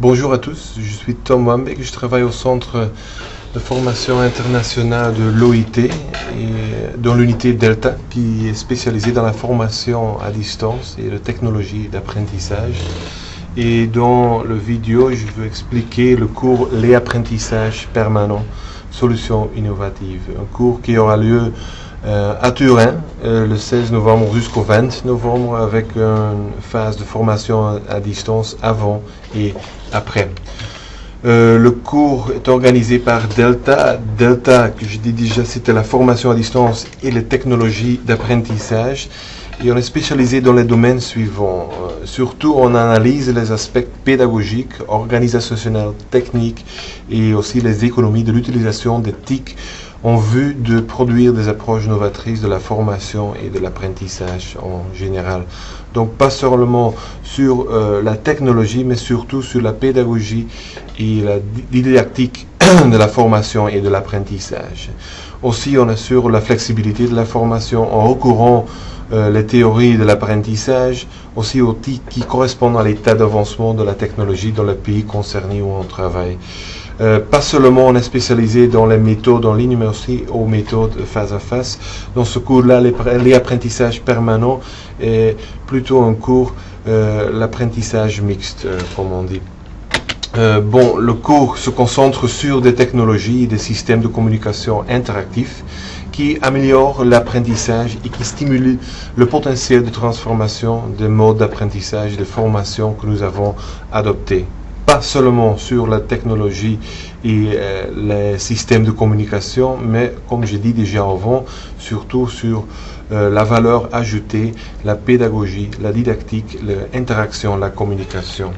Bonjour à tous, je suis Tom Wambeck, je travaille au centre de formation internationale de l'OIT, dans l'unité Delta, qui est spécialisée dans la formation à distance et la technologie d'apprentissage. Et dans le vidéo, je veux expliquer le cours Les apprentissages permanents, solutions innovatives. Un cours qui aura lieu à Turin le 16 novembre jusqu'au 20 novembre avec une phase de formation à distance avant et après. Le cours est organisé par Delta. Delta, que je dis déjà, c'était la formation à distance et les technologies d'apprentissage. Et on est spécialisé dans les domaines suivants. Surtout, on analyse les aspects pédagogiques, organisationnels, techniques et aussi les économies de l'utilisation des TIC en vue de produire des approches novatrices de la formation et de l'apprentissage en général. Donc pas seulement sur la technologie, mais surtout sur la pédagogie et la didactique de la formation et de l'apprentissage. Aussi, on assure la flexibilité de la formation en recourant les théories de l'apprentissage, aussi aux TIC qui correspondent à l'état d'avancement de la technologie dans le pays concerné où on travaille. Pas seulement on est spécialisé dans les méthodes en ligne, mais aussi aux méthodes face à face. Dans ce cours-là, les apprentissages permanents est plutôt un cours, l'apprentissage mixte, comme on dit. Le cours se concentre sur des technologies et des systèmes de communication interactifs qui améliorent l'apprentissage et qui stimulent le potentiel de transformation des modes d'apprentissage et de formation que nous avons adoptés. Pas seulement sur la technologie et les systèmes de communication, mais comme j'ai dit déjà avant, surtout sur la valeur ajoutée, la pédagogie, la didactique, l'interaction, la communication.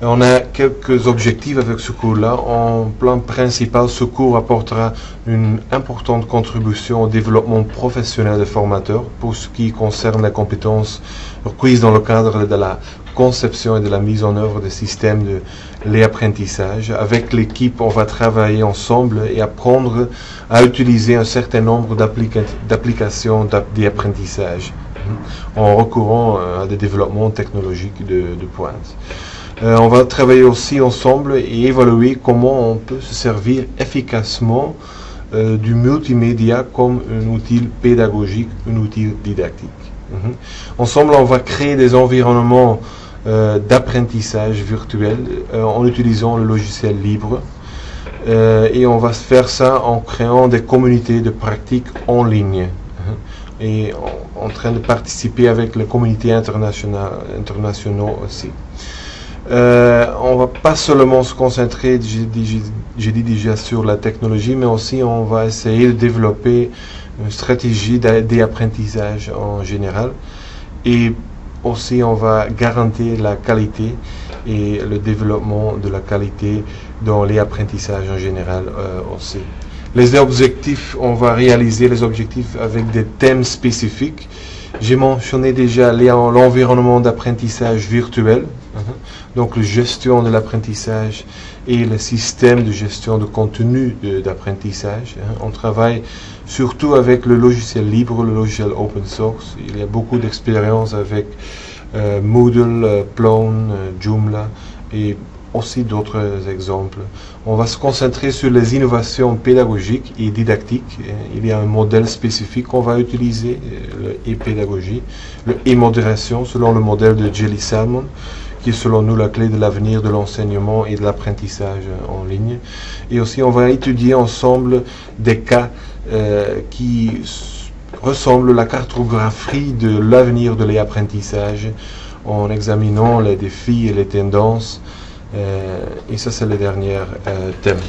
On a quelques objectifs avec ce cours-là. En plan principal, ce cours apportera une importante contribution au développement professionnel des formateurs pour ce qui concerne les compétences requises dans le cadre de la conception et de la mise en œuvre des systèmes de l'apprentissage. Avec l'équipe, on va travailler ensemble et apprendre à utiliser un certain nombre d'applications d'apprentissage en recourant à des développements technologiques de pointe. On va travailler aussi ensemble et évaluer comment on peut se servir efficacement du multimédia comme un outil pédagogique, un outil didactique. Ensemble, on va créer des environnements d'apprentissage virtuel en utilisant le logiciel libre et on va faire ça en créant des communautés de pratique en ligne et en train de participer avec les communautés internationaux aussi. On va pas seulement se concentrer, j'ai dit déjà, sur la technologie, mais aussi on va essayer de développer une stratégie d'apprentissage en général et aussi on va garantir la qualité et le développement de la qualité dans les apprentissages en général aussi. Les objectifs, on va réaliser les objectifs avec des thèmes spécifiques. J'ai mentionné déjà l'environnement d'apprentissage virtuel, donc la gestion de l'apprentissage et le système de gestion de contenu d'apprentissage. On travaille surtout avec le logiciel libre, le logiciel open source. Il y a beaucoup d'expérience avec Moodle, Plone, Joomla et aussi d'autres exemples. On va se concentrer sur les innovations pédagogiques et didactiques. Il y a un modèle spécifique qu'on va utiliser, le e-pédagogie, le e-modération selon le modèle de Jelly Salmon, qui est selon nous la clé de l'avenir de l'enseignement et de l'apprentissage en ligne. Et aussi on va étudier ensemble des cas qui ressemblent à la cartographie de l'avenir de l'apprentissage en examinant les défis et les tendances. Et ça, c'est le dernier thème.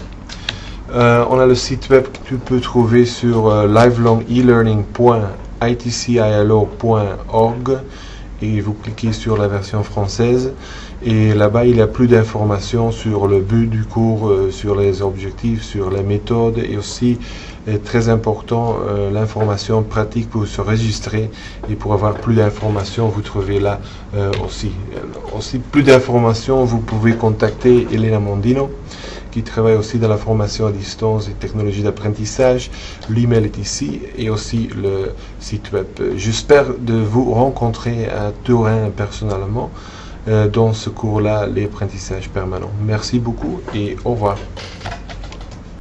On a le site web que tu peux trouver sur livelongelearning.itcilo.org et vous cliquez sur la version française et là-bas il y a plus d'informations sur le but du cours, sur les objectifs, sur les méthodes et aussi très important l'information pratique pour se registrer et pour avoir plus d'informations vous trouvez là aussi plus d'informations vous pouvez contacter Elena Mondino qui travaille aussi dans la formation à distance et technologie d'apprentissage. L'email est ici et aussi le site web. J'espère de vous rencontrer à Turin personnellement dans ce cours-là, l'apprentissage permanent. Merci beaucoup et au revoir.